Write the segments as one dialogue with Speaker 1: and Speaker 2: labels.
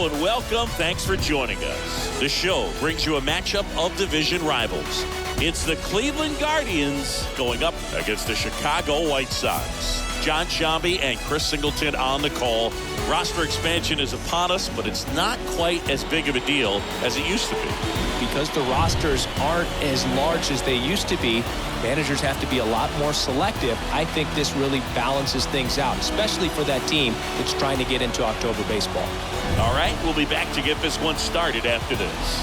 Speaker 1: Hello and welcome. Thanks for joining us. The show brings you a matchup of division rivals. It's the Cleveland Guardians going up against the Chicago White Sox. John Shambi and Chris Singleton on the call. Roster expansion is upon us, but it's not quite as big of a deal as it used to be.
Speaker 2: Because the rosters aren't as large as they used to be, managers have to be a lot more selective. I think this really balances things out, especially for that team that's trying to get into October baseball.
Speaker 1: All right, we'll be back to get this one started after this.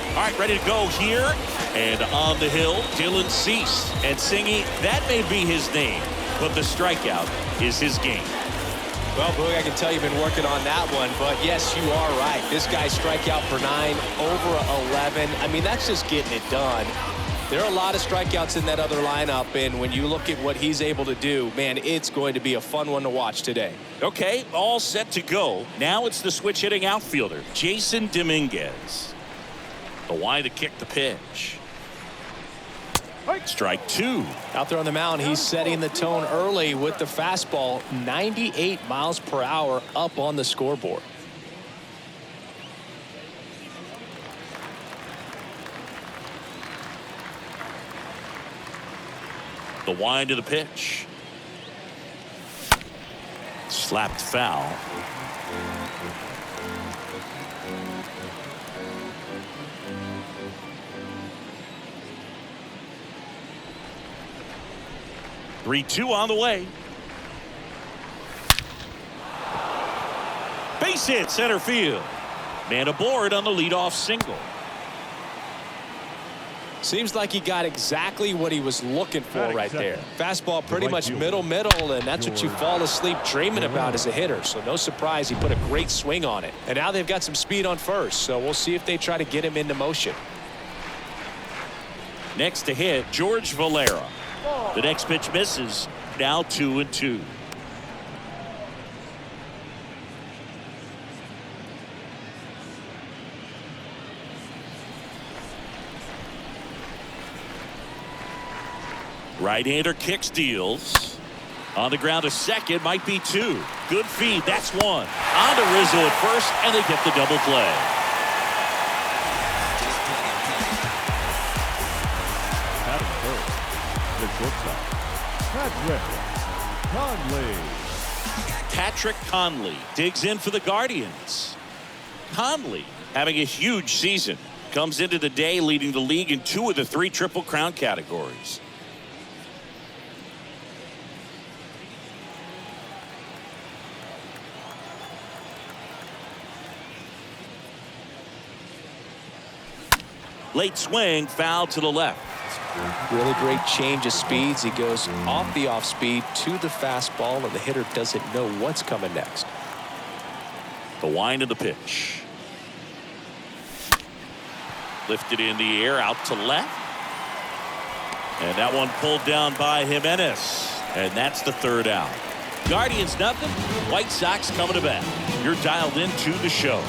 Speaker 1: All right, ready to go here. And on the hill, Dylan Cease. And Singy, that may be his name, but the strikeout is his game.
Speaker 2: Well, Boog, I can tell you've been working on that one, but yes, you are right. This guy's strikeout per 9, over 11. I mean, that's just getting it done. There are a lot of strikeouts in that other lineup, and when you look at what he's able to do, man, it's going to be a fun one to watch today.
Speaker 1: Okay, all set to go. Now it's the switch hitting outfielder, Jason Dominguez. The wide to kick the pitch. Strike 2.
Speaker 2: Out there on the mound, he's setting the tone early with the fastball, 98 miles per hour up on the scoreboard.
Speaker 1: The wind to the pitch. Slapped foul. 3-2 on the way. Base hit center field. Man aboard on the leadoff single.
Speaker 2: Seems like he got exactly what he was looking for right there. Fastball pretty much middle, and that's what you fall asleep dreaming about as a hitter. So no surprise he put a great swing on it. And now they've got some speed on first, so we'll see if they try to get him into motion.
Speaker 1: Next to hit, George Valera. The next pitch misses. Now 2-2. Right-hander kicks, deals. On the ground to second, might be 2. Good feed, that's 1. On to Rizzo at first, and they get the double play. Patrick Conley digs in for the Guardians. Conley having a huge season. Comes into the day leading the league in 2 of the 3 Triple Crown categories. Late swing, foul to the left.
Speaker 2: Really great change of speeds. He goes off the off speed to the fastball, and the hitter doesn't know what's coming next.
Speaker 1: The wind of the pitch. Lifted in the air, out to left. And that one pulled down by Jimenez. And that's the 3rd out. Guardians nothing. White Sox coming to bat. You're dialed into the show.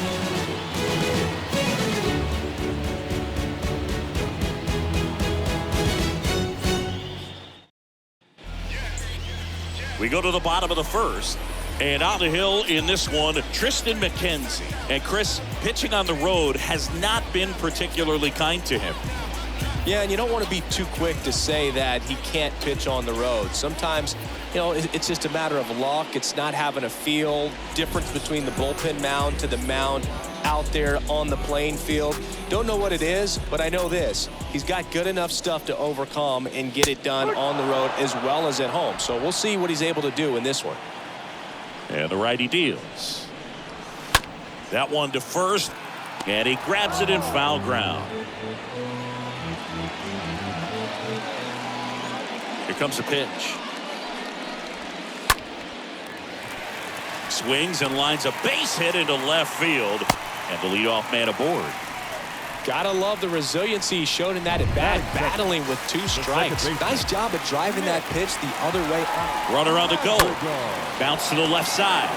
Speaker 1: We go to the bottom of the 1st. And on the hill in this one, Tristan McKenzie. And Chris, pitching on the road has not been particularly kind to him.
Speaker 2: Yeah, and you don't want to be too quick to say that he can't pitch on the road. Sometimes, you know, it's just a matter of luck. It's not having a feel. Difference between the bullpen mound to the mound out there on the playing field. Don't know what it is, but I know this. He's got good enough stuff to overcome and get it done on the road as well as at home. So we'll see what he's able to do in this one.
Speaker 1: And the righty deals. That one to first, and he grabs it in foul ground. Here comes the pitch. Swings and lines a base hit into left field, and the leadoff man aboard.
Speaker 2: Gotta love the resiliency he showed in that at bat, battling with 2 strikes. Nice job of driving that pitch the other way up.
Speaker 1: Runner on the go. Bounce to the left side.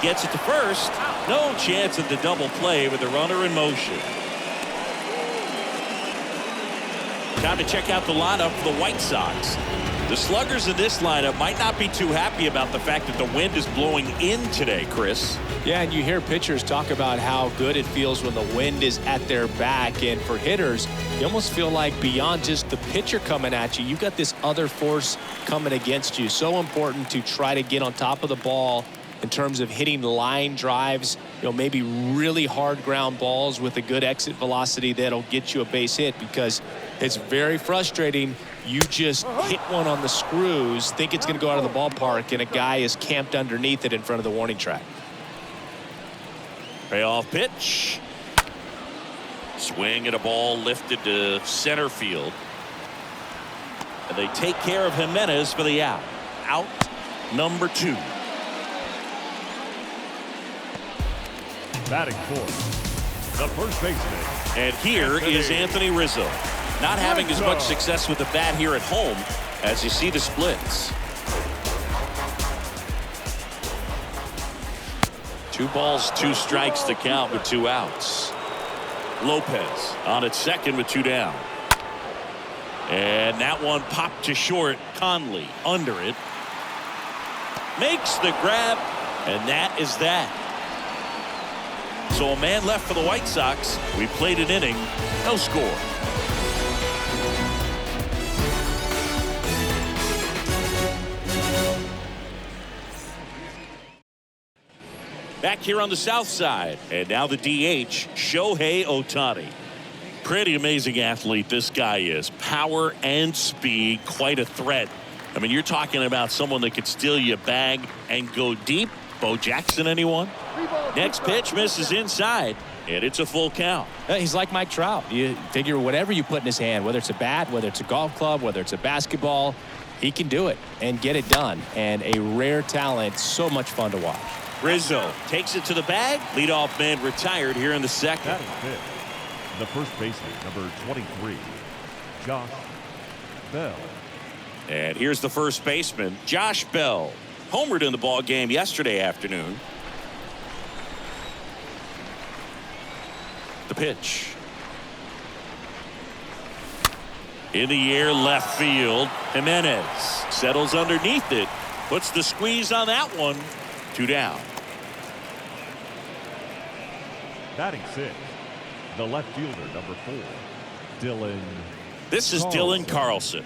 Speaker 1: Gets it to first. No chance at the double play with the runner in motion. Time to check out the lineup for the White Sox. The sluggers in this lineup might not be too happy about the fact that the wind is blowing in today, Chris.
Speaker 2: Yeah, and you hear pitchers talk about how good it feels when the wind is at their back. And for hitters, you almost feel like beyond just the pitcher coming at you, you've got this other force coming against you. So important to try to get on top of the ball in terms of hitting line drives, maybe really hard ground balls with a good exit velocity that'll get you a base hit, because it's very frustrating. You just hit one on the screws, think it's going to go out of the ballpark, and a guy is camped underneath it in front of the warning track.
Speaker 1: Payoff pitch. Swing and a ball lifted to center field. And they take care of Jimenez for the out. Out number 2.
Speaker 3: Batting fourth, the first baseman.
Speaker 1: And here is Anthony Rizzo. Not having as much success with the bat here at home as you see the splits. 2 balls, 2 strikes to count with 2 outs. Lopez on at second with 2 down. And that one popped to short. Conley under it. Makes the grab, and that is that. So a man left for the White Sox. We played an inning, no score. Back here on the south side, and now the DH, Shohei Ohtani. Pretty amazing athlete this guy is. Power and speed, quite a threat. I mean, you're talking about someone that could steal you a bag and go deep. Bo Jackson, anyone? Next pitch misses inside, and it's a full count.
Speaker 2: He's like Mike Trout. You figure whatever you put in his hand, whether it's a bat, whether it's a golf club, whether it's a basketball, he can do it and get it done. And a rare talent, so much fun to watch.
Speaker 1: Rizzo takes it to the bag. Leadoff man retired here in the second.
Speaker 3: Batting fifth, the first baseman, number 23, Josh Bell.
Speaker 1: And here's the first baseman, Josh Bell. Homered in the ball game yesterday afternoon. The pitch. In the air, left field. Jimenez settles underneath it. Puts the squeeze on that one. 2 down.
Speaker 3: Batting sixth, the left fielder, number 4, Dylan.
Speaker 1: This is Dylan Carlson.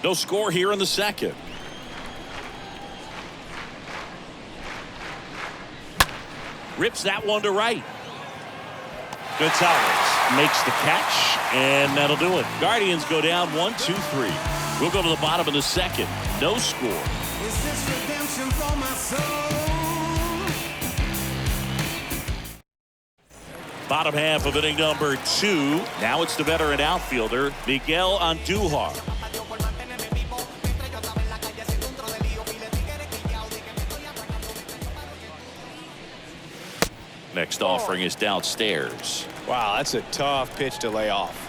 Speaker 1: No score here in the second. Rips that one to right. Gonzalez makes the catch, and that'll do it. Guardians go down 1-2-3. We'll go to the bottom of the second. No score.
Speaker 4: Is this redemption for my soul?
Speaker 1: Bottom half of inning number 2. Now it's the veteran outfielder, Miguel Andujar. Next offering is downstairs.
Speaker 2: Wow, that's a tough pitch to lay off.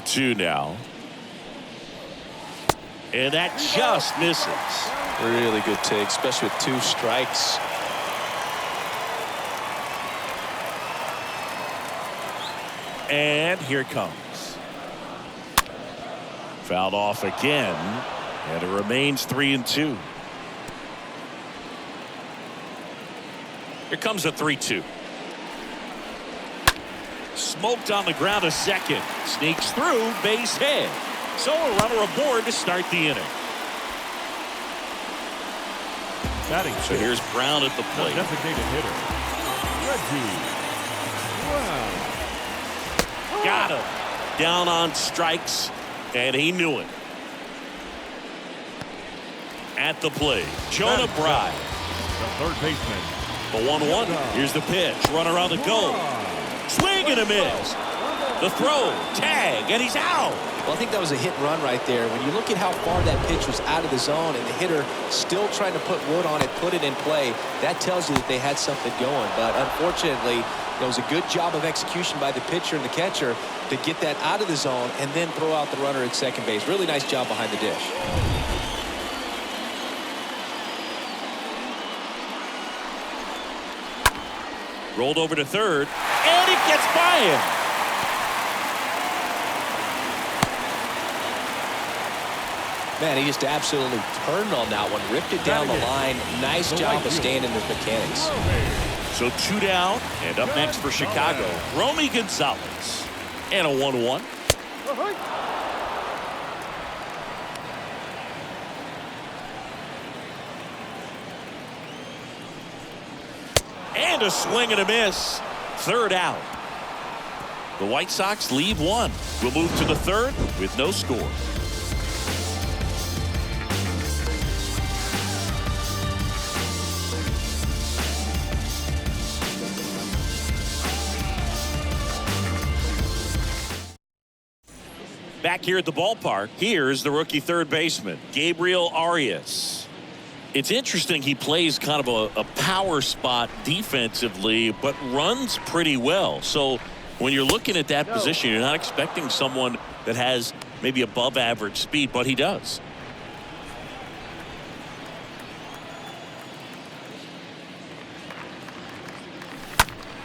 Speaker 1: Two now. And that just misses.
Speaker 2: Really good take, especially with 2 strikes.
Speaker 1: And here it comes. Fouled off again, and it remains 3-2. Here comes a 3-2. Smoked on the ground a second. Sneaks through, base hit. So a runner aboard to start the inning.
Speaker 3: Batting
Speaker 1: So here's Brown at the
Speaker 3: the
Speaker 1: plate.
Speaker 3: designated hitter, Reggie Brown.
Speaker 1: Got him. Down on strikes, and he knew it. At the plate, Jonah Bride.
Speaker 3: The third baseman,
Speaker 1: The 1-1. Here's the pitch. Runner on the go. Swing and a miss. The throw, tag, and he's out.
Speaker 2: Well, I think that was a hit and run right there. When you look at how far that pitch was out of the zone and the hitter still trying to put wood on it, put it in play, that tells you that they had something going. But unfortunately, it was a good job of execution by the pitcher and the catcher to get that out of the zone and then throw out the runner at second base. Really nice job behind the dish.
Speaker 1: Rolled over to third, and it gets by him.
Speaker 2: Man, he just absolutely turned on that one, ripped it down the line. Nice job of staying in his mechanics.
Speaker 1: So 2 down, and up next for Chicago, Romy Gonzalez. And a 1-1. And a swing and a miss. Third out. The White Sox leave one. We'll move to the third with no score. Back here at the ballpark, here's the rookie third baseman, Gabriel Arias. It's interesting, he plays kind of a power spot defensively, but runs pretty well. So when you're looking at that position, you're not expecting someone that has maybe above average speed, but he does.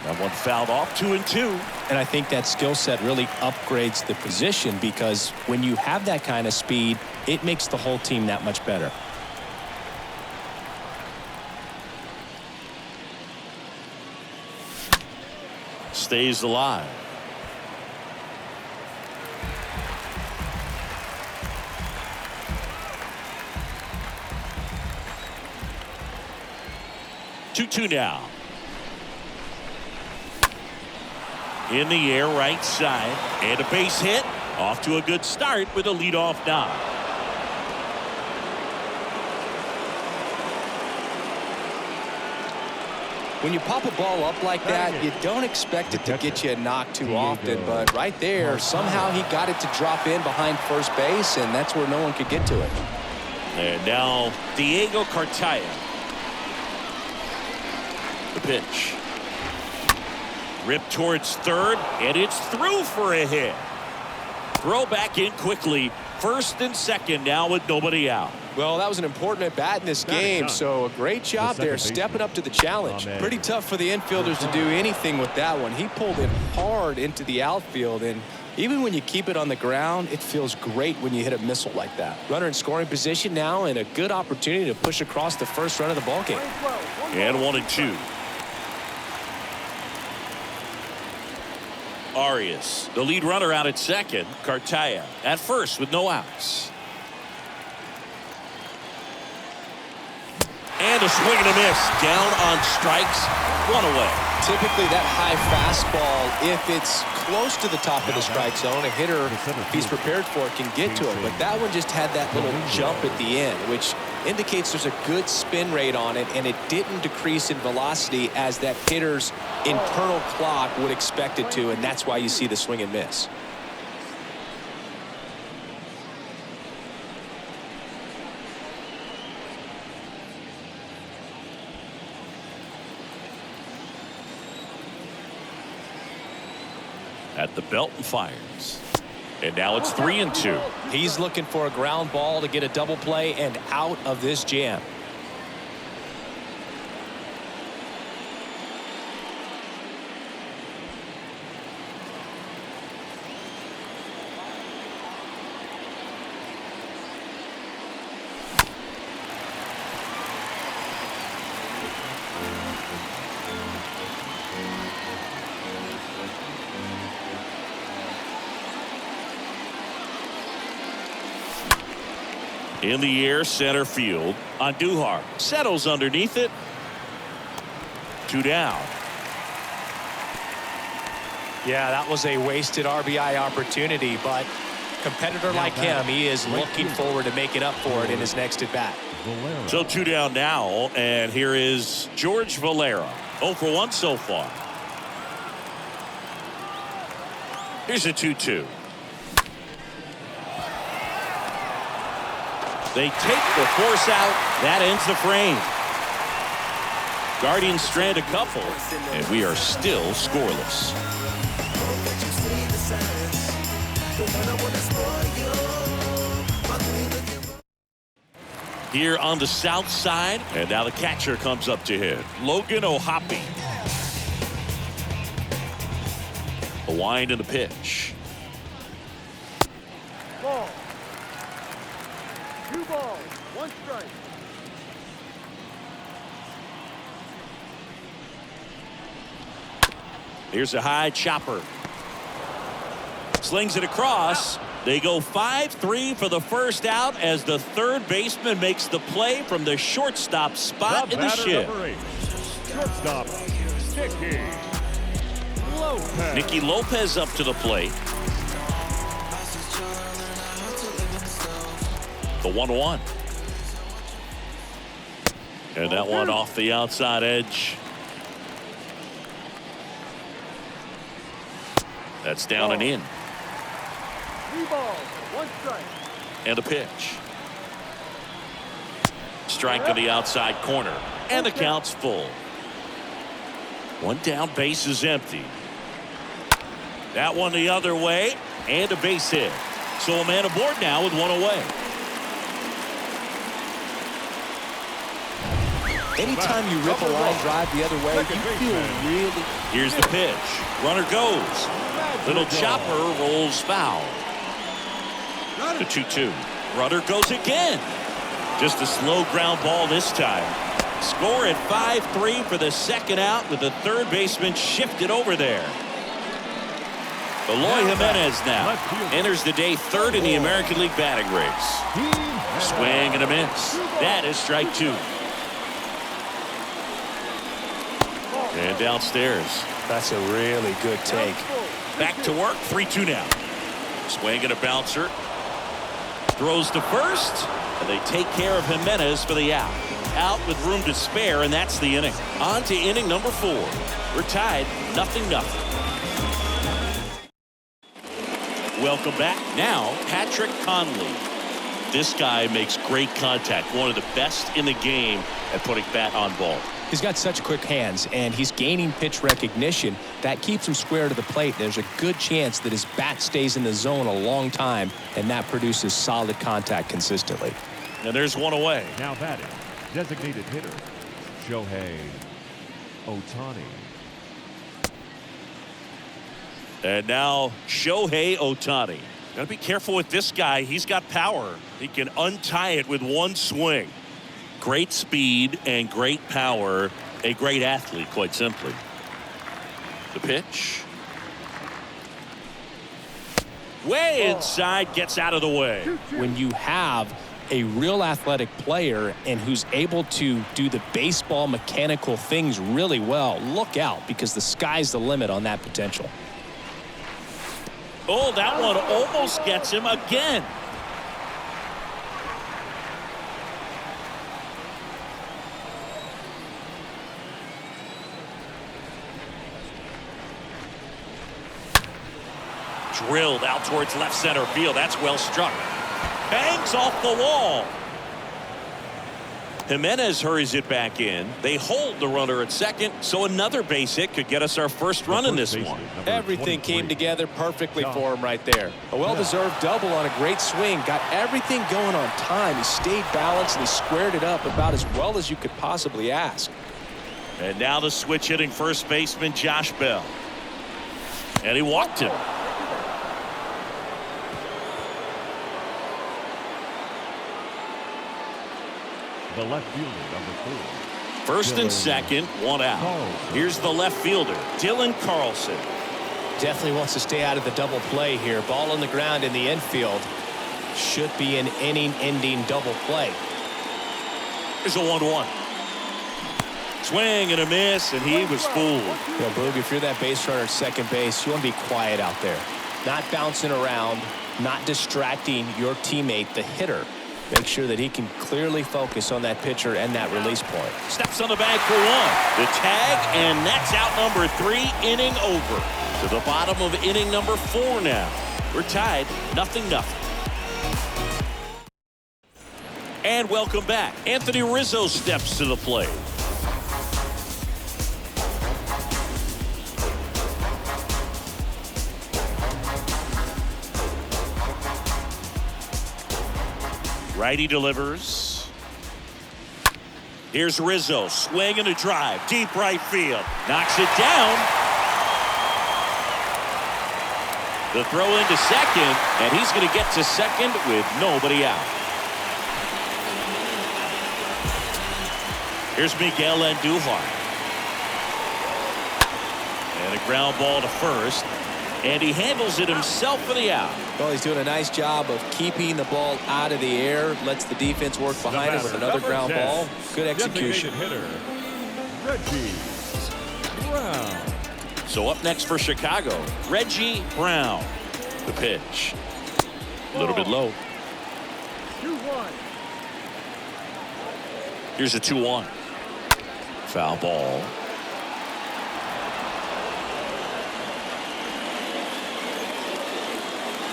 Speaker 1: That one fouled off, 2-2.
Speaker 2: And I think that skill set really upgrades the position, because when you have that kind of speed, it makes the whole team that much better.
Speaker 1: Stays alive. Two now. In the air, right side, and a base hit. Off to a good start with a leadoff knock.
Speaker 2: When you pop a ball up like that, you don't expect it to get you a knock too often, but right there, somehow he got it to drop in behind first base, and that's where no one could get to it.
Speaker 1: And now Diego Cartaya. The pitch. Ripped towards third, and it's through for a hit. Throw back in quickly. First and second now with nobody out.
Speaker 2: Well, that was an important at bat in this game, so a great job there stepping up to the challenge. Pretty tough for the infielders to do anything with that one. He pulled it hard into the outfield, and even when you keep it on the ground, it feels great when you hit a missile like that. Runner in scoring position now, and a good opportunity to push across the first run of the ballgame.
Speaker 1: And 1-2. Arias, the lead runner, out at second. Cartaya at first with no outs. And a swing and a miss. Down on strikes. One away.
Speaker 2: Typically that high fastball, if it's close to the top of the strike zone, a hitter, if he's prepared for it, can get to it. But that one just had that little jump at the end, which indicates there's a good spin rate on it, and it didn't decrease in velocity as that hitter's internal clock would expect it to, and that's why you see the swing and miss.
Speaker 1: At the belt and fires. And now it's 3-2.
Speaker 2: He's looking for a ground ball to get a double play and out of this jam.
Speaker 1: In the air, center field. Andujar settles underneath it. 2 down.
Speaker 2: Yeah, that was a wasted RBI opportunity, but competitor like him, he is looking forward to making up for it in his next at bat.
Speaker 1: So 2 down now, and here is George Valera. 0 for 1 so far. Here's a 2-2. They take the force out. That ends the frame. Guardians strand a couple, and we are still scoreless. Here on the south side, and now the catcher comes up to hit. Logan O'Hoppe. A wind and the pitch.
Speaker 5: Ball. 2 balls, 1 strike.
Speaker 1: Here's a high chopper. Slings it across. They go 5-3 for the first out as the third baseman makes the play from the shortstop spot in the shift.
Speaker 3: Shortstop,
Speaker 1: Nicky Lopez up to the plate. The 1-1. And that one off the outside edge. That's down and in.
Speaker 5: 3 balls, 1 strike.
Speaker 1: And a pitch. Strike on the outside corner. And the count's full. 1 down, base is empty. That one the other way. And a base hit. So a man aboard now with 1 away.
Speaker 2: Anytime you rip a line drive the other way, you feel really...
Speaker 1: Here's the pitch. Runner goes. Little chopper rolls foul. The 2-2. Runner goes again. Just a slow ground ball this time. Score at 5-3 for the second out with the third baseman shifted over there. Eloy Jimenez now enters the day third in the American League batting race. Swing and a miss. That is strike 2. And downstairs.
Speaker 2: That's a really good take.
Speaker 1: Back to work. 3-2 now. Swing and a bouncer. Throws to first. And they take care of Jimenez for the out. Out with room to spare, and that's the inning. On to inning number 4. We're tied 0-0. Welcome back. Now, Patrick Conley. This guy makes great contact. One of the best in the game at putting bat on ball.
Speaker 2: He's got such quick hands, and he's gaining pitch recognition. That keeps him square to the plate. There's a good chance that his bat stays in the zone a long time, and that produces solid contact consistently.
Speaker 1: And there's 1 away.
Speaker 3: Now batting, designated hitter, Shohei Ohtani.
Speaker 1: And now Shohei Ohtani. Got to be careful with this guy. He's got power. He can untie it with 1 swing. Great speed and great power. A great athlete, quite simply. The pitch. Way inside, gets out of the way.
Speaker 2: When you have a real athletic player and who's able to do the baseball mechanical things really well, look out, because the sky's the limit on that potential.
Speaker 1: Oh, that one almost gets him again. Drilled out towards left center field. That's well struck. Bangs off the wall. Jimenez hurries it back in. They hold the runner at second, so another base hit could get us our first run in this one.
Speaker 2: Everything came together perfectly for him right there. A well-deserved double on a great swing. Got everything going on time. He stayed balanced and he squared it up about as well as you could possibly ask.
Speaker 1: And now the switch hitting first baseman Josh Bell. And he walked him.
Speaker 3: The left fielder, number 4.
Speaker 1: First and second, 1 out. Here's the left fielder, Dylan Carlson.
Speaker 2: Definitely wants to stay out of the double play here. Ball on the ground in the infield. Should be an inning-ending double play.
Speaker 1: Here's a 1-1. Swing and a miss, and he was fooled.
Speaker 2: You know, Boog, if you're that base runner at second base, you want to be quiet out there. Not bouncing around, not distracting your teammate, the hitter. Make sure that he can clearly focus on that pitcher and that release point.
Speaker 1: Steps on the bag for one. The tag, and that's out number 3, inning over. To the bottom of inning number 4 now. We're tied, 0-0. And welcome back. Anthony Rizzo steps to the plate. Righty delivers. Here's Rizzo, swing and a drive, deep right field. Knocks it down. The throw into second, and he's going to get to second with nobody out. Here's Miguel Andujar. And a ground ball to first. And he handles it himself for the out.
Speaker 2: Well, he's doing a nice job of keeping the ball out of the air. Lets the defense work behind him with another ground ball. Good execution.
Speaker 3: Hitter, Reggie Brown.
Speaker 1: So up next for Chicago, Reggie Brown. The pitch. A little bit low.
Speaker 5: 2-1.
Speaker 1: Here's a 2-1. Foul ball.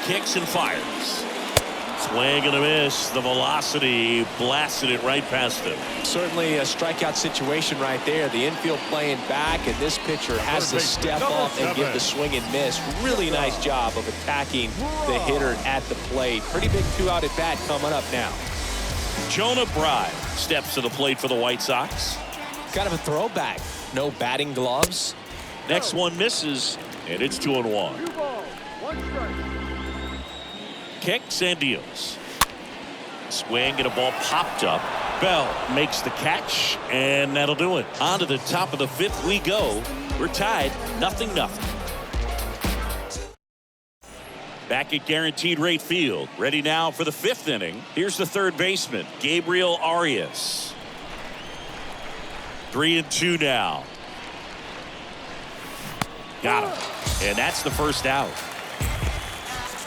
Speaker 1: Kicks and fires. Swing and a miss. The velocity blasted it right past him.
Speaker 2: Certainly a strikeout situation right there. The infield playing back, and this pitcher has to step up and give the swing and miss. Really nice job of attacking the hitter at the plate. Pretty big 2-out at bat coming up now.
Speaker 1: Jonah Bride steps to the plate for the White Sox.
Speaker 2: Kind of a throwback. No batting gloves.
Speaker 1: Next one misses, and it's 2-1.
Speaker 5: 2 balls, 1 strike.
Speaker 1: Kicks and deals. Swing and a ball popped up. Bell makes the catch, and that'll do it. On to the top of the 5th we go. We're tied, 0-0. Back at Guaranteed Rate Field. Ready now for the 5th inning. Here's the third baseman, Gabriel Arias. 3-2 now. Got him. And that's the first out.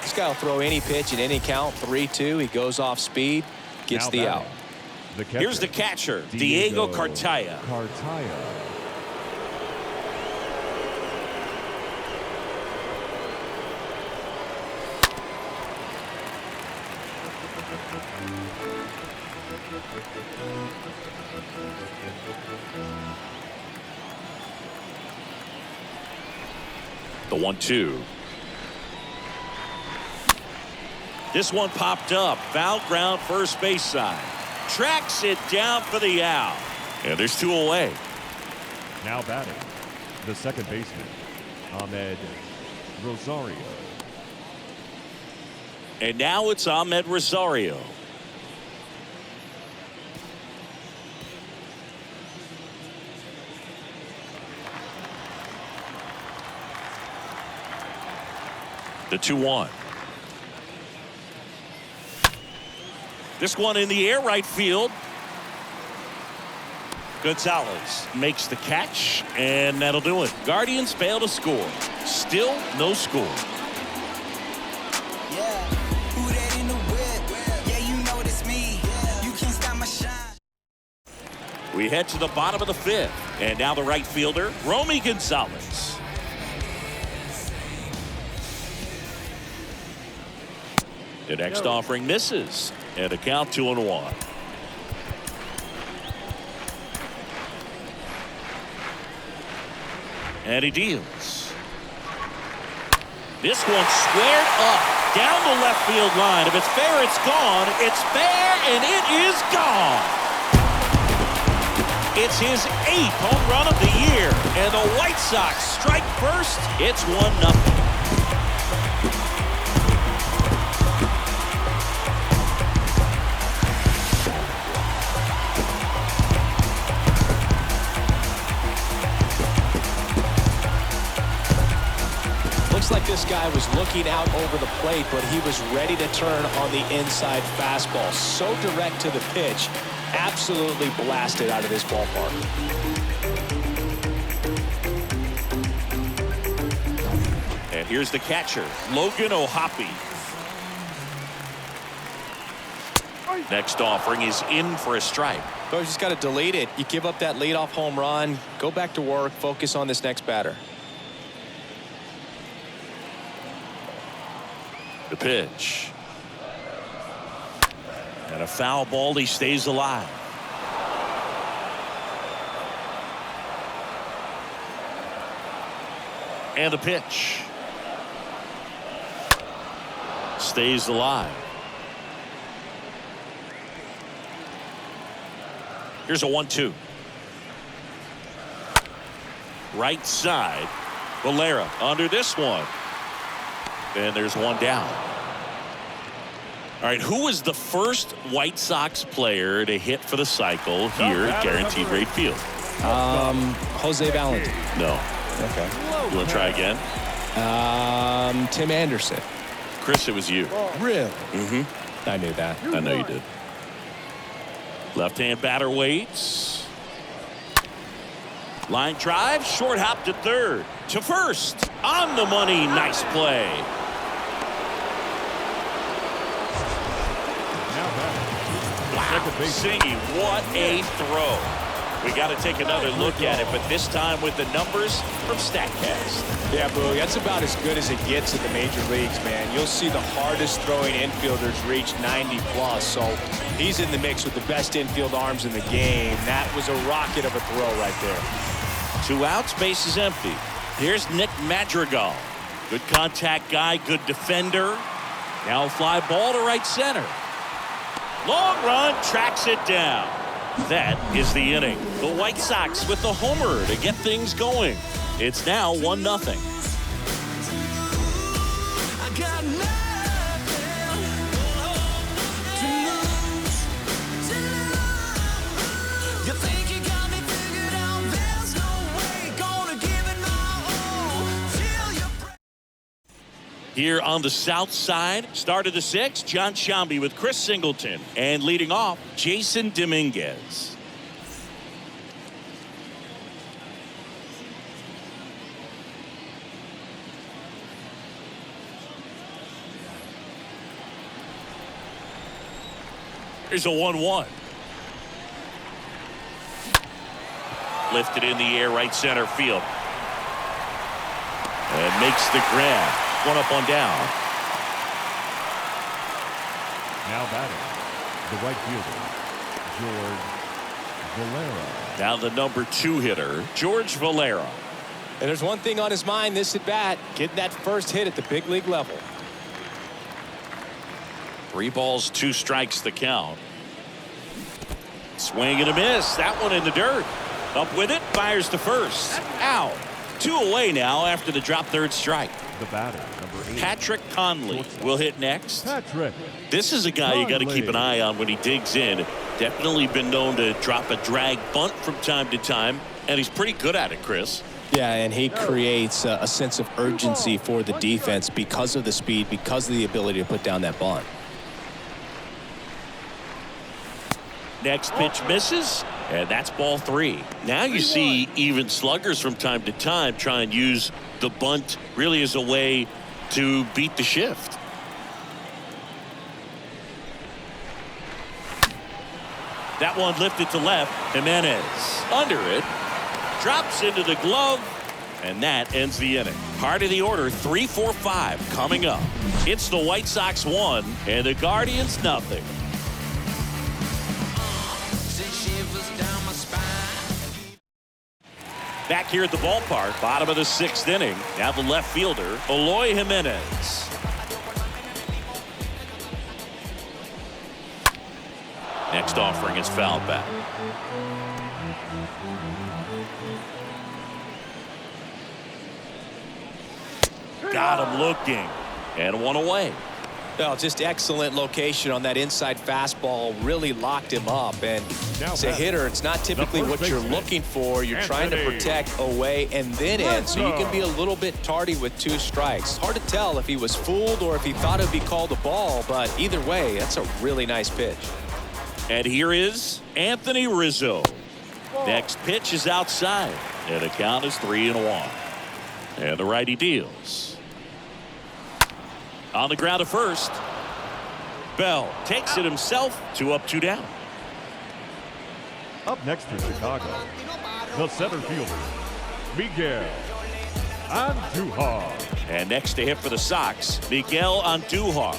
Speaker 2: This guy will throw any pitch in any count. 3-2. He goes off speed, gets the out.
Speaker 1: Here's the catcher, Diego Cartaya. The 1-2. This one popped up. Foul ground, first base side. Tracks it down for the out. And there's 2 away.
Speaker 3: Now batting, the second baseman, Ahmed Rosario.
Speaker 1: And now it's Ahmed Rosario. The 2-1. This one in the air, right field. Gonzalez makes the catch, and that'll do it. Guardians fail to score. Still no score.
Speaker 4: Yeah, who that in the whip? Yeah, you know it's me. You can't stop my shine.
Speaker 1: We head to the bottom of the 5th, and now the right fielder, Romy Gonzalez. The next offering misses, and a count 2-1. And he deals. This one squared up down the left field line. If it's fair, it's gone. It's fair, and it is gone. It's his 8th home run of the year, and the White Sox strike first. It's 1-0.
Speaker 2: Looks like this guy was looking out over the plate, but he was ready to turn on the inside fastball. So direct to the pitch. Absolutely blasted out of this ballpark.
Speaker 1: And here's the catcher, Logan O'Hoppe. Next offering is in for a strike.
Speaker 2: So you just got to delete it. You give up that leadoff home run, go back to work, focus on this next batter.
Speaker 1: The pitch. And a foul ball. He stays alive. And the pitch. Stays alive. Here's a 1-2. Right side. Valera under this one. And there's one down. All right, who was the first White Sox player to hit for the cycle here at Guaranteed Rate Field?
Speaker 2: Jose Valentin.
Speaker 1: No.
Speaker 2: Okay.
Speaker 1: You want to try again?
Speaker 2: Tim Anderson.
Speaker 1: Chris, it was you.
Speaker 2: Really?
Speaker 1: Mm-hmm.
Speaker 2: I knew that.
Speaker 1: I know you did. Left-hand batter waits. Line drive, short hop to third. To first. On the money. Nice play. Wow, Singy, what a throw. We got to take another look at it, but this time with the numbers from StatCast.
Speaker 2: Yeah, Boo, that's about as good as it gets in the major leagues, man. You'll see the hardest throwing infielders reach 90 plus, so he's in the mix with the best infield arms in the game. That was a rocket of a throw right there.
Speaker 1: 2 outs, base is empty. Here's Nick Madrigal. Good contact guy, good defender. Now a fly ball to right center. Long run, tracks it down. That is the inning. The White Sox with the homer to get things going. It's now 1-0. Here on the south side, start of the 6th, John Shambi with Chris Singleton. And leading off, Jason Dominguez. Here's a 1-1. Lifted in the air, right center field. And makes the grab. One up, one down.
Speaker 3: Now batting, the right fielder, George Valera.
Speaker 1: Now the number 2 hitter, George Valera.
Speaker 2: And there's one thing on his mind this at bat, getting that first hit at the big league level.
Speaker 1: 3 balls, 2 strikes the count. Swing and a miss. That one in the dirt. Up with it, fires to first. Out. 2 away now after the drop third strike.
Speaker 3: The batter, number 8.
Speaker 1: Patrick Conley will hit next.
Speaker 3: Patrick.
Speaker 1: This is a guy you got to keep an eye on when he digs in. Definitely been known to drop a drag bunt from time to time, and he's pretty good at it, Chris.
Speaker 2: Yeah, and he creates a sense of urgency for the defense because of the speed, because of the ability to put down that bunt.
Speaker 1: Next pitch misses, and that's ball 3. Now you see even sluggers from time to time try and use the bunt really as a way to beat the shift. That one lifted to left. Jimenez under it. Drops into the glove. And that ends the inning. Part of the order, 3-4-5 coming up. It's the White Sox 1 and the Guardians nothing. Back here at the ballpark, bottom of the 6th inning. Now the left fielder, Eloy Jimenez. Next offering is fouled back. Got him looking. And one away.
Speaker 2: Well, just excellent location on that inside fastball. Really locked him up. And as a hitter, it's not typically what you're looking for. You're trying to protect away and then in. So you can be a little bit tardy with 2 strikes. Hard to tell if he was fooled or if he thought it would be called a ball. But either way, that's a really nice pitch.
Speaker 1: And here is Anthony Rizzo. Next pitch is outside. And the count is 3-1. And the righty deals. On the ground to first. Bell takes it himself. 2 up, 2 down.
Speaker 3: Up next for Chicago, the center fielder, Miguel Andujar.
Speaker 1: And next to hit for the Sox, Miguel Andujar.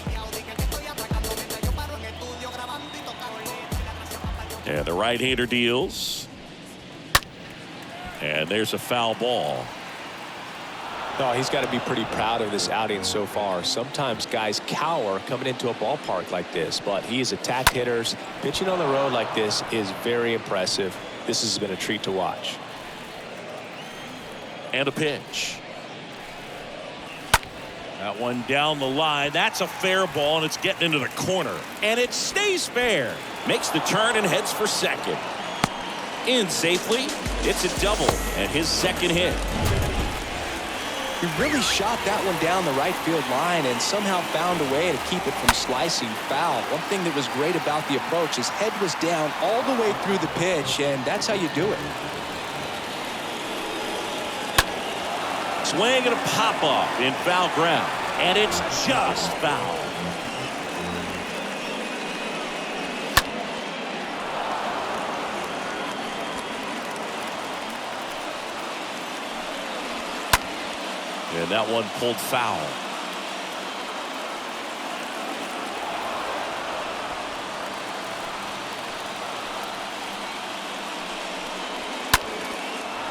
Speaker 1: And the right-hander deals. And there's a foul ball.
Speaker 2: No, he's got to be pretty proud of this outing so far. Sometimes guys cower coming into a ballpark like this, but he has attacked hitters. Pitching on the road like this is very impressive. This has been a treat to watch.
Speaker 1: And a pitch. That one down the line. That's a fair ball, and it's getting into the corner. And it stays fair. Makes the turn and heads for second. In safely. It's a double and his second hit.
Speaker 2: He really shot that one down the right field line and somehow found a way to keep it from slicing foul. One thing that was great about the approach, his head was down all the way through the pitch, and that's how you do it.
Speaker 1: Swing and a pop-off in foul ground, and it's just foul. And that one pulled foul.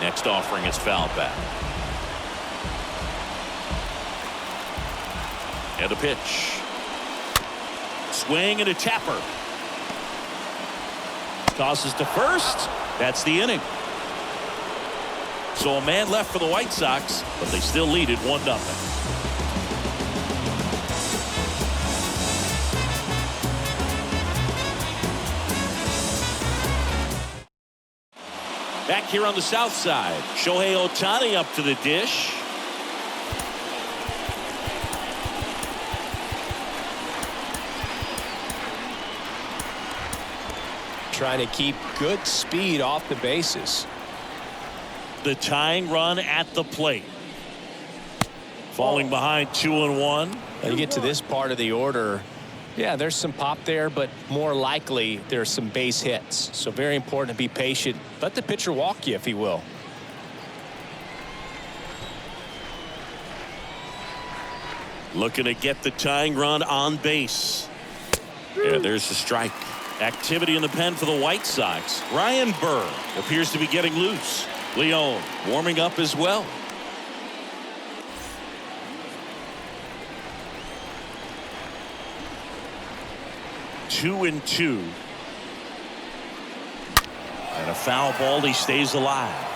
Speaker 1: Next offering is foul back. And a pitch. Swing and a tapper. Tosses to first. That's the inning. So a man left for the White Sox, but they still lead it 1-0. Back here on the south side, Shohei Ohtani up to the dish.
Speaker 2: Trying to keep good speed off the bases.
Speaker 1: The tying run at the plate. Falling behind 2-1.
Speaker 2: When you get to this part of the order, yeah, there's some pop there, but more likely there's some base hits. So very important to be patient. Let the pitcher walk you if he will.
Speaker 1: Looking to get the tying run on base. Yeah, there's the strike. Activity in the pen for the White Sox. Ryan Burr appears to be getting loose. Leon warming up as well. Two and two. And a foul ball. He stays alive.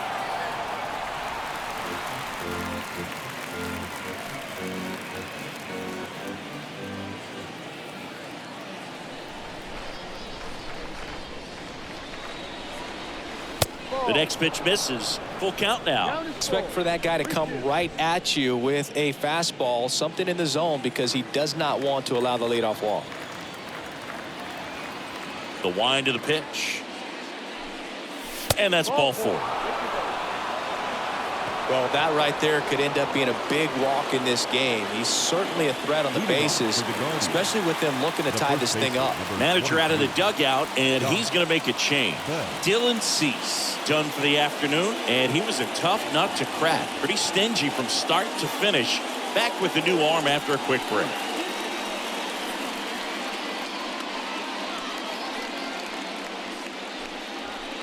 Speaker 1: The next pitch misses. Full count now.
Speaker 2: Expect for that guy to come right at you with a fastball, something in the zone, because he does not want to allow the leadoff walk.
Speaker 1: The wind of the pitch. And that's ball 4.
Speaker 2: Well, that right there could end up being a big walk in this game. He's certainly a threat on the bases, especially with them looking to tie this thing up.
Speaker 1: Manager out of the dugout, and he's going to make a change. Dylan Cease done for the afternoon, and he was a tough nut to crack. Pretty stingy from start to finish. Back with the new arm after a quick break.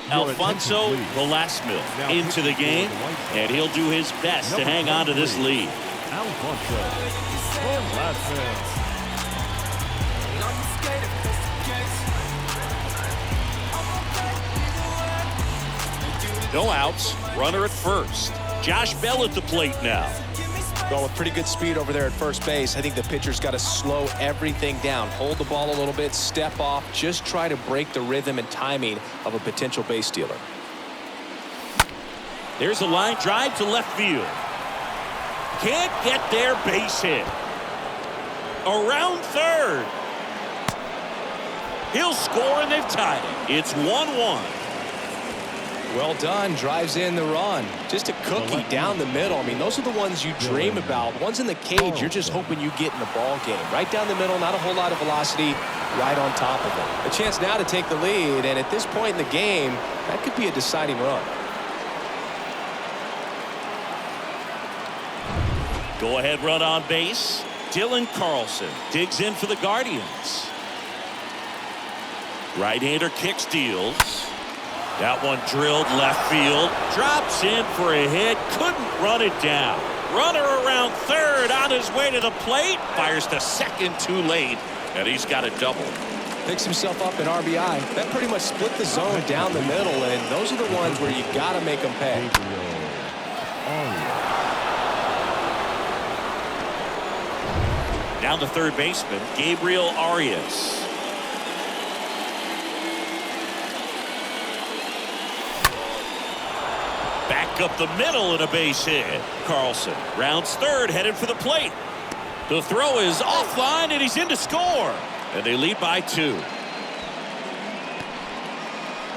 Speaker 1: Alfonso Velasquez into the game, and he'll do his best to hang on to this lead.
Speaker 3: Alfonso Velasquez.
Speaker 1: No outs, runner at first. Josh Bell at the plate now.
Speaker 2: Going with pretty good speed over there at first base. I think the pitcher's got to slow everything down. Hold the ball a little bit, step off, just try to break the rhythm and timing of a potential base stealer.
Speaker 1: There's a line drive to left field. Can't get there, base hit. Around third. He'll score, and they've tied it. It's 1-1.
Speaker 2: Well done. Drives in the run. Just a cookie down the middle. I mean, those are the ones you dream about. Ones in the cage, you're just hoping you get in the ball game. Right down the middle, not a whole lot of velocity, right on top of it. A chance now to take the lead, and at this point in the game, that could be a deciding run.
Speaker 1: Go-ahead run on base. Dylan Carlson digs in for the Guardians. Right-hander kick steals. That one drilled left field. Drops in for a hit. Couldn't run it down. Runner around third on his way to the plate. Fires to second too late. And he's got a double.
Speaker 2: Picks himself up in RBI. That pretty much split the zone down the middle, and those are the ones where you got to make them pay.
Speaker 1: Down to third baseman, Gabriel Arias. Back up the middle and a base hit. Carlson rounds third, headed for the plate. The throw is offline, and he's in to score. And they lead by 2.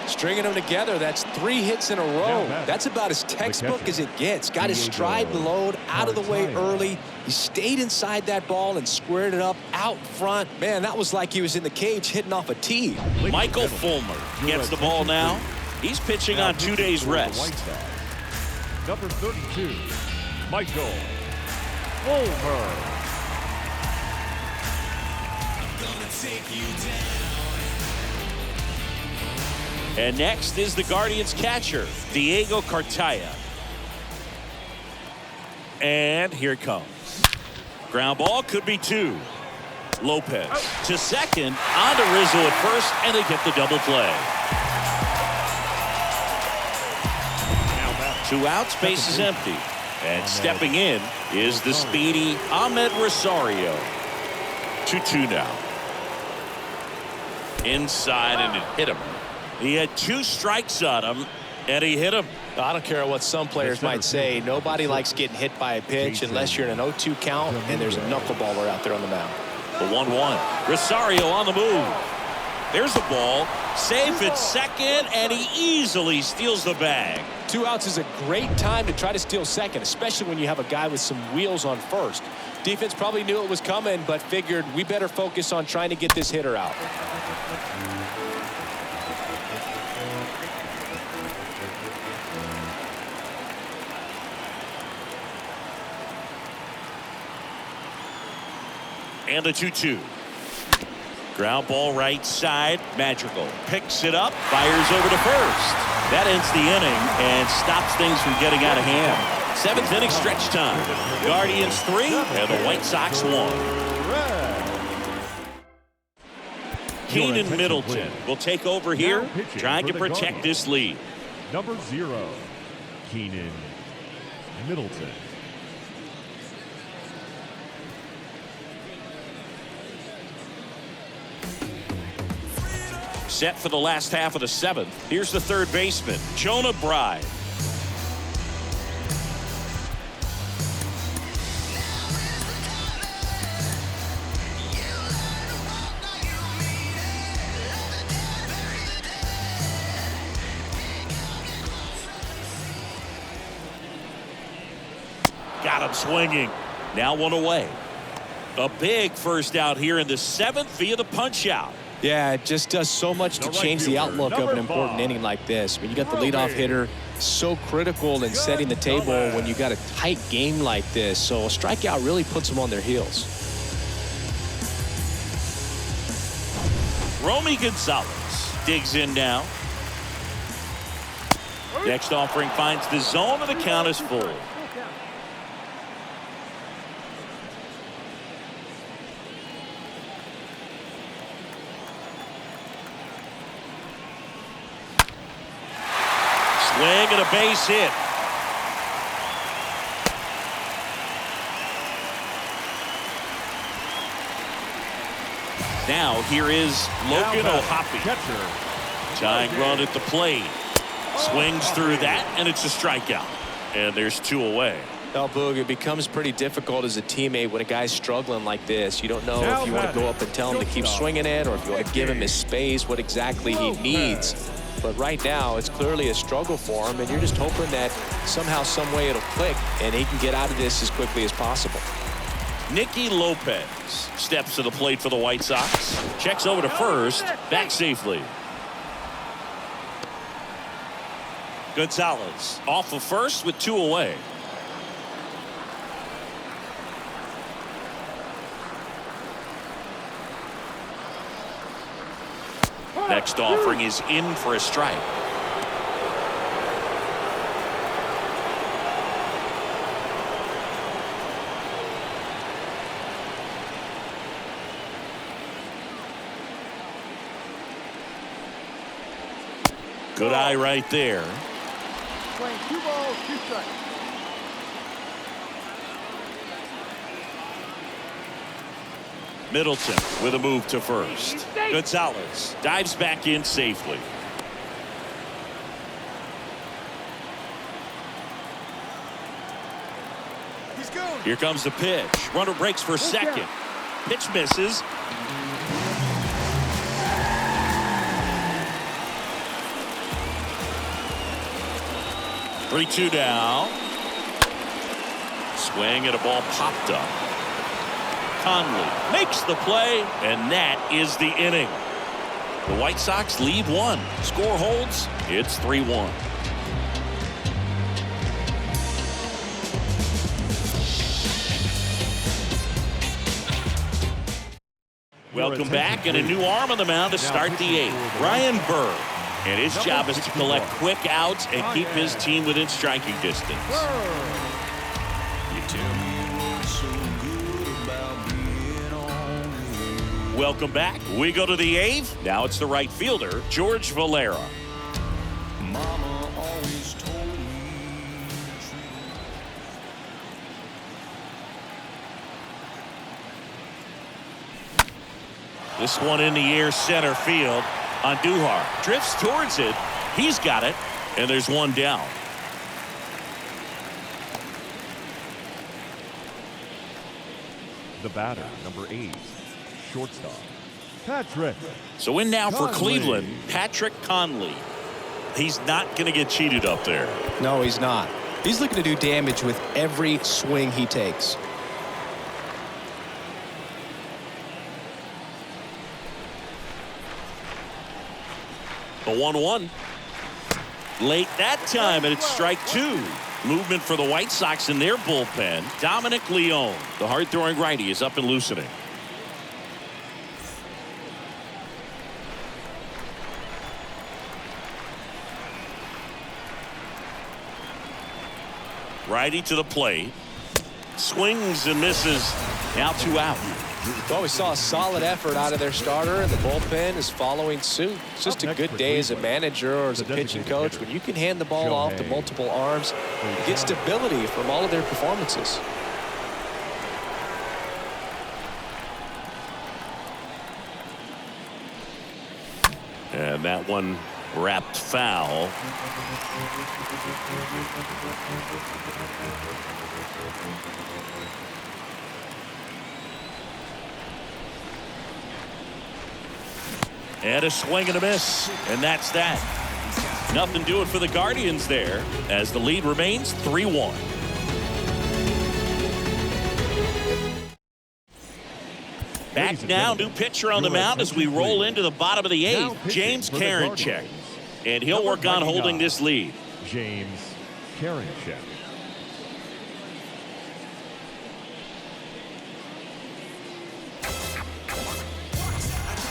Speaker 2: Stringing them together, that's 3 hits in a row. That's about as textbook as it gets. Got his stride load out of the way early. He stayed inside that ball and squared it up out front. Man, that was like he was in the cage hitting off a tee.
Speaker 1: Michael Fulmer gets the ball now. He's pitching on 2 days rest.
Speaker 3: Number 32, Michael Fulmer.
Speaker 1: And next is the Guardians catcher, Diego Cartaya. And here it comes. Ground ball, could be 2. Lopez to second, on to Rizzo at first, and they get the double play. 2 outs, base is empty. And stepping in is the speedy Ahmed Rosario. 2-2 now. Inside, and it hit him. He had 2 strikes on him, and he hit him.
Speaker 2: I don't care what some players might say. Nobody likes getting hit by a pitch unless you're in an 0-2 count and there's a knuckleballer out there on the mound.
Speaker 1: The 1-1. Rosario on the move. There's the ball. Safe at second, and he easily steals the bag.
Speaker 2: 2 outs is a great time to try to steal second, especially when you have a guy with some wheels on first. Defense probably knew it was coming, but figured we better focus on trying to get this hitter out.
Speaker 1: And a 2-2. Ground ball right side. Madrigal picks it up, fires over to first. That ends the inning and stops things from getting out of hand. 7th inning stretch time. Guardians 3 and the White Sox 1. Keenan Middleton will take over here, trying to protect this lead.
Speaker 3: Number 0, Keenan Middleton.
Speaker 1: Set for the last half of the 7th. Here's the third baseman, Jonah Bride. Got him swinging. Now 1 away. A big first out here in the 7th via the punch out.
Speaker 2: Yeah, it just does so much to change the outlook of an important inning like this. When you got the leadoff hitter, so critical in setting the table when you got a tight game like this. So a strikeout really puts them on their heels.
Speaker 1: Romy Gonzalez digs in now. Next offering finds the zone, and the count is full. Swing and a base hit. Now here is Logan O'Hoppe. Tying run at the plate. Swings through that, and it's a strikeout. And there's 2 away.
Speaker 2: Well, Boog, it becomes pretty difficult as a teammate when a guy's struggling like this. You don't know if you want to go up and tell him to keep swinging it or if you want to give him his space, what exactly he needs. But right now, it's clearly a struggle for him, and you're just hoping that somehow, some way it'll click, and he can get out of this as quickly as possible.
Speaker 1: Nicky Lopez steps to the plate for the White Sox. Checks over to first. Back safely. Gonzalez off of first with 2 away. Next offering is in for a strike. Good eye right there.
Speaker 5: Playing 2 balls, 2 strikes.
Speaker 1: Middleton with a move to first. Gonzalez dives back in safely.
Speaker 5: He's going.
Speaker 1: Here comes the pitch. Runner breaks for second. Pitch misses. Three-two now. Swing and a ball popped up. Conley makes the play, and that is the inning. The White Sox lead 1. Score holds. It's 3-1. Welcome back, and a new arm on the mound to start the 8th. Ryan Burr. And his job is to collect quick outs and keep his team within striking distance. Welcome back. We go to the 8th. Now it's the right fielder, George Valera. This one in the air center field. Andujar drifts towards it. He's got it, and there's one down.
Speaker 3: The batter, number 8, shortstop, Patrick.
Speaker 1: So in now for
Speaker 3: Conley.
Speaker 1: Cleveland, Patrick Conley. He's not going to get cheated up there.
Speaker 2: No, he's not. He's looking to do damage with every swing he takes.
Speaker 1: The 1-1. Late that time, and it's strike 2. Movement for the White Sox in their bullpen. Dominic Leone, the hard-throwing righty, is up and loosening. Righty to the plate. Swings and misses. Now 2 out.
Speaker 2: Well, we saw a solid effort out of their starter, and the bullpen is following suit. It's just a good day as a manager or as a pitching coach when you can hand the ball off to multiple arms and get stability from all of their performances.
Speaker 1: And that one wrapped foul. And a swing and a miss, and that's that. Nothing doing for the Guardians there as the lead remains 3-1. Back now, new pitcher on the mound as we roll into the bottom of the 8th, James Karinchak. And he'll work on holding this lead.
Speaker 3: James Karinchak.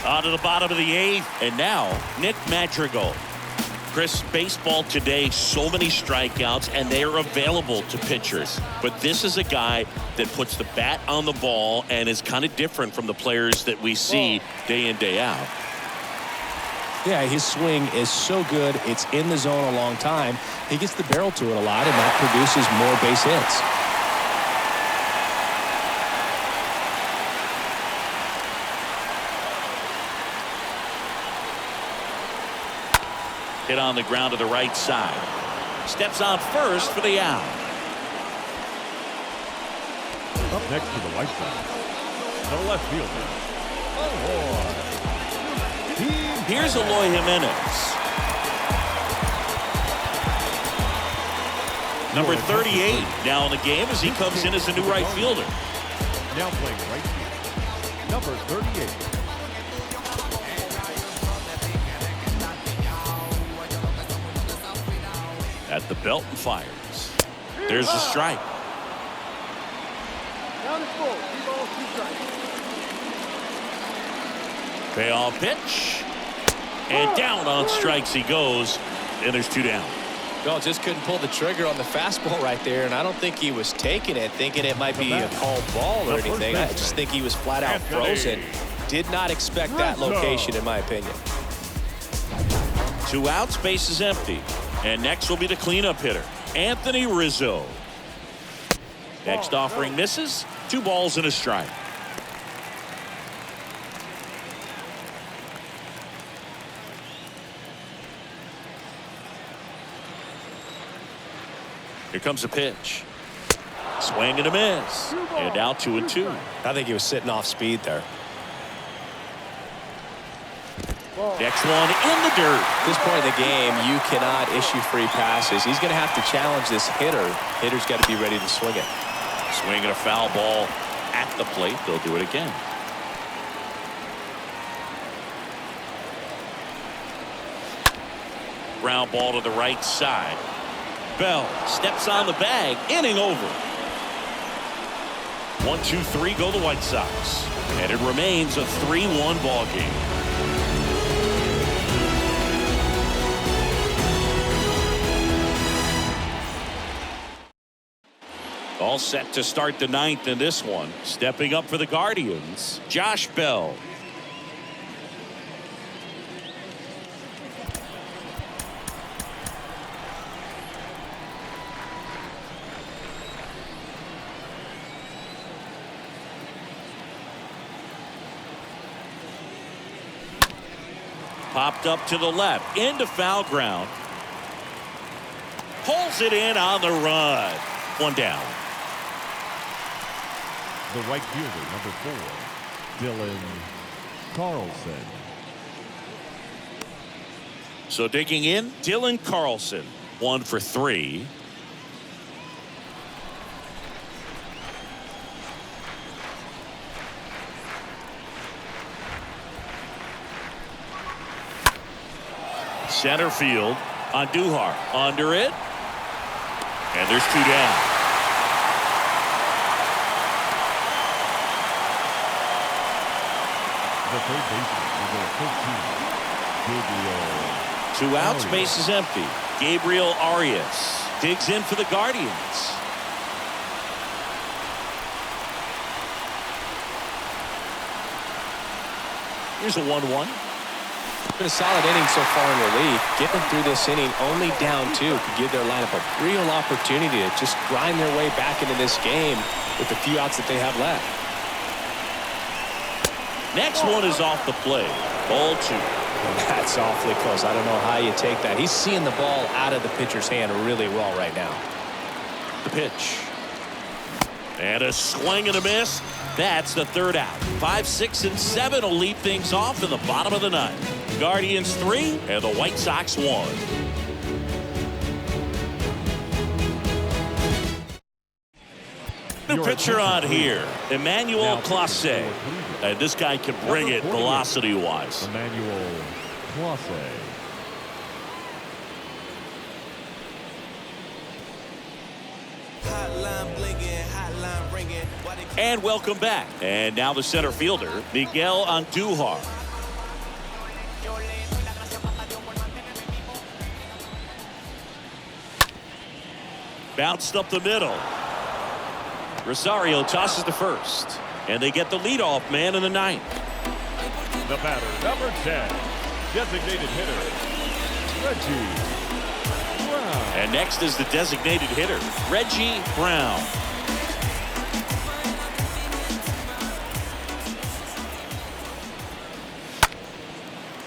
Speaker 1: On to the bottom of the 8th, and now Nick Madrigal. Chris, baseball today, so many strikeouts, and they are available to pitchers. But this is a guy that puts the bat on the ball and is kind of different from the players that we see day in, day out.
Speaker 2: Yeah, his swing is so good. It's in the zone a long time. He gets the barrel to it a lot, and that produces more base hits.
Speaker 1: Hit on the ground to the right side. Steps on first for the out.
Speaker 3: Up next to the White Sox, the left fielder,
Speaker 1: Here's Eloy Jimenez. Number 38 now in the game as he comes in as a new right fielder.
Speaker 3: Now playing right field, number 38.
Speaker 1: At the belt and fires. There's a strike.
Speaker 5: Down and full. 3 balls, 2 strikes.
Speaker 1: Payoff pitch. And down on strikes he goes. And there's 2 down.
Speaker 2: No, just couldn't pull the trigger on the fastball right there, and I don't think he was taking it, thinking it might be a called ball or anything. I just think he was flat out frozen. Did not expect that location, in my opinion.
Speaker 1: 2 outs, base is empty. And next will be the cleanup hitter, Anthony Rizzo. Next offering misses. 2 balls and a strike. Here comes a pitch. Swing and a miss. And now 2-2.
Speaker 2: I think he was sitting off speed there.
Speaker 1: Next one in the dirt.
Speaker 2: At this point in the game, you cannot issue free passes. He's going to have to challenge this hitter. Hitter's got to be ready to swing it.
Speaker 1: Swinging a foul ball at the plate. They'll do it again. Ground ball to the right side. Bell steps on the bag. Inning over. 1-2-3 go the White Sox. And it remains a 3-1 ball game. All set to start the 9th in this one. Stepping up for the Guardians, Josh Bell. Popped up to the left, into foul ground. Pulls it in on the run. 1 down.
Speaker 3: The right fielder, number 4, Dylan Carlson.
Speaker 1: So digging in, Dylan Carlson, 1 for 3. Center field on Duhar. Under it. And there's 2 down.
Speaker 3: The third baseman, number 13, Gabriel.
Speaker 1: 2 outs,
Speaker 3: Arias.
Speaker 1: base is empty. Gabriel Arias digs in for the Guardians. Here's a 1-1.
Speaker 2: Been a solid inning so far in relief. Getting through this inning only down 2 could give their lineup a real opportunity to just grind their way back into this game with the few outs that they have left.
Speaker 1: Next one is off the plate. Ball 2.
Speaker 2: That's awfully close. I don't know how you take that. He's seeing the ball out of the pitcher's hand really well right now.
Speaker 1: The pitch. And a swing and a miss. That's the 3rd out. 5, 6, and 7 will lead things off in the bottom of the 9th. Guardians 3 and the White Sox 1. New pitcher on here, Emmanuel Clase. And this guy can bring it velocity-wise.
Speaker 3: Emmanuel Clase.
Speaker 1: And welcome back. And now the center fielder, Miguel Andujar. Bounced up the middle. Rosario tosses to first. And they get the leadoff man in the 9th.
Speaker 3: The batter, number 10, designated hitter, Reggie Brown.
Speaker 1: And next is the designated hitter, Reggie Brown.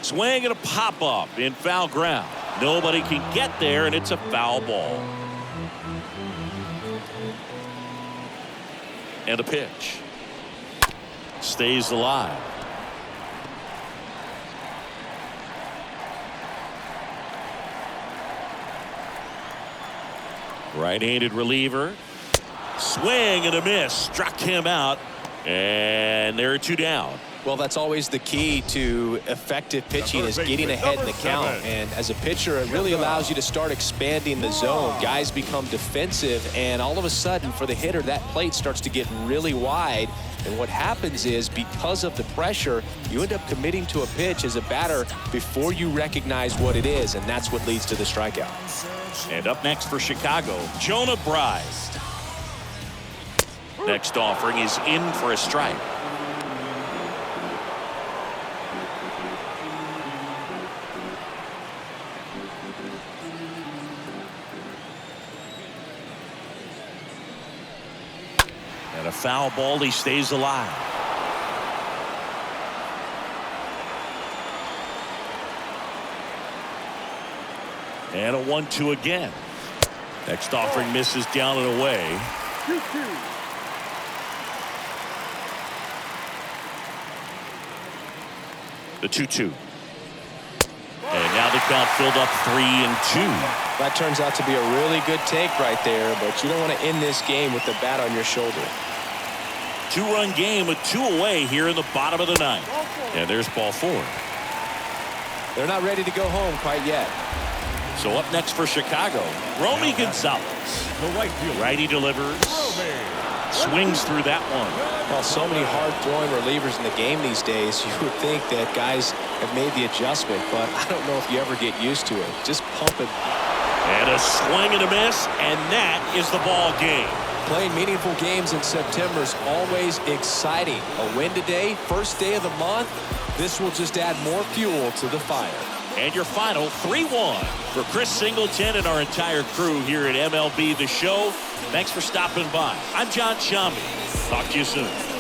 Speaker 1: Swing and a pop-up in foul ground. Nobody can get there, and it's a foul ball. And a pitch. Stays alive. Right-handed reliever. Swing and a miss. Struck him out. And there are 2 down.
Speaker 2: Well, that's always the key to effective pitching, is getting ahead in the count. And as a pitcher, it really allows you to start expanding the zone. Guys become defensive, and all of a sudden, for the hitter, that plate starts to get really wide. And what happens is, because of the pressure, you end up committing to a pitch as a batter before you recognize what it is, and that's what leads to the strikeout.
Speaker 1: And up next for Chicago, Jonah Bride. Next offering is in for a strike. And a foul ball, he stays alive. And a 1-2 again. Next offering misses down and away.
Speaker 5: 2-2.
Speaker 1: The 2-2. And now the count filled up 3-2.
Speaker 2: That turns out to be a really good take right there, but you don't want to end this game with the bat on your shoulder.
Speaker 1: 2-run game with 2 away here in the bottom of the 9th. And there's ball 4.
Speaker 2: They're not ready to go home quite yet.
Speaker 1: So up next for Chicago, Romy Gonzalez.
Speaker 3: The right fielder,
Speaker 1: Righty delivers. Swings through that one.
Speaker 2: Well, so many hard-throwing relievers in the game these days, you would think that guys have made the adjustment, but I don't know if you ever get used to it. Just pump it.
Speaker 1: And a swing and a miss, and that is the ball game.
Speaker 2: Playing meaningful games in September is always exciting. A win today, first day of the month. This will just add more fuel to the fire.
Speaker 1: And your final 3-1 for Chris Singleton and our entire crew here at MLB The Show. Thanks for stopping by. I'm John Shambi. Talk to you soon.